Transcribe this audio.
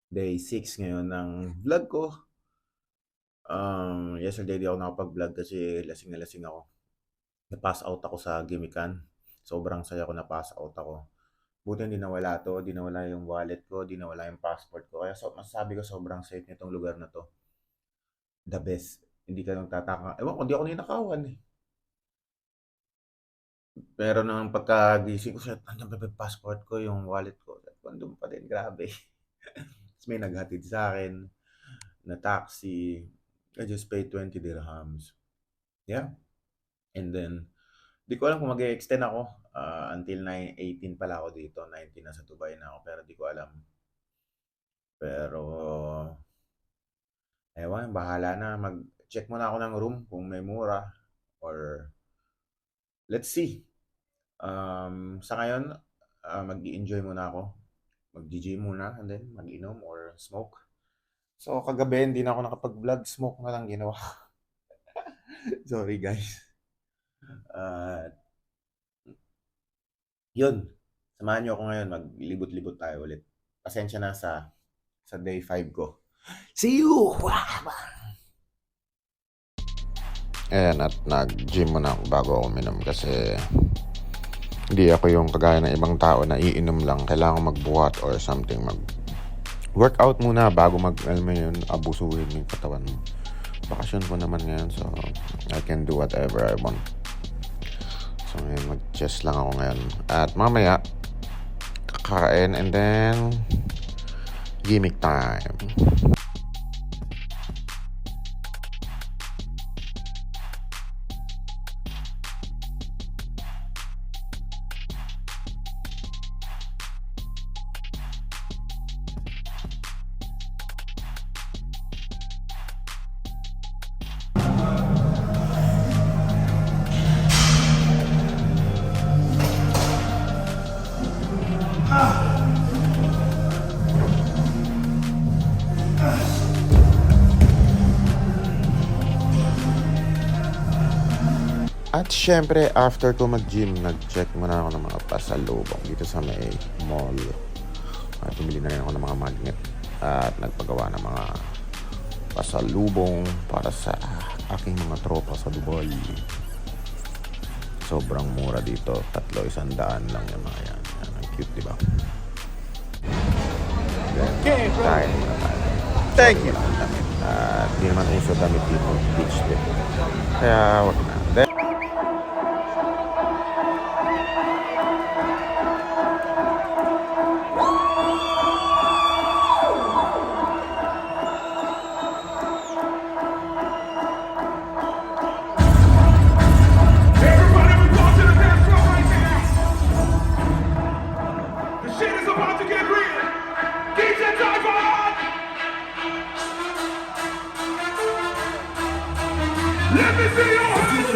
Day 6 ngayon ng vlog ko. Yesterday di ako nakapag-vlog kasi lasing na lasing ako. Na-pass out ako sa gimikan. Sobrang saya ko, na-pass out ako. Buti hindi nawala to, di nawala yung wallet ko, di nawala yung passport ko. Kaya masasabi ko sobrang safe nitong lugar na to. The best. Hindi ka nang tataka. Ewan ko, di ako ninakawan eh. Pero nang pagkagising ko, ano ba yung passport ko, yung wallet ko? Andun pa din, grabe. Tapos may naghatid sa akin na taxi. I just paid 20 dirhams. Yeah. And then, di ko alam kung mag-extend ako until 18 pala ako dito. 19 na sa Dubai na ako, pero di ko alam. Pero, ewan, bahala na. Mag-check muna ako ng room kung may mura. Or, let's see. Sa ngayon, mag-i-enjoy muna ako. Mag-gym muna and then mag-inom or smoke. So, kagabi, hindi na ako nakapag-vlog. Smoke na lang ginawa. Sorry, guys. Yun. Samahan niyo ako ngayon. Maglibot-libot tayo ulit. Pasensya na sa day 5 ko. See you! Ayan, at nag-gym muna ako bago ako uminom kasi hindi ako yung kagaya ng ibang tao na iinom lang. Kailangan ko magbuhat or something. Mag-workout muna bago alam mo yun, abusuhin yung katawan mo. Bakasyon ko naman ngayon, so I can do whatever I want. So ngayon, mag-chest lang ako ngayon. At mamaya, kakain and then gimmick time. At syempre, after ko mag-gym, nag-check muna ako ng mga pasalubong dito sa may mall. At bumili na rin ako ng mga magnet at nagpagawa ng mga pasalubong para sa aking mga tropa sa Dubai. Sobrang mura dito. 300 lang yung mga yan. Yan, ang cute, diba? Then, kain muna tayo. Thank you! At hindi naman uso damit dito, beach din. Kaya, wag na. Then, Everybody will go to the dance floor right now. The shit is about to get real. DJ Typhon! Let me see your hands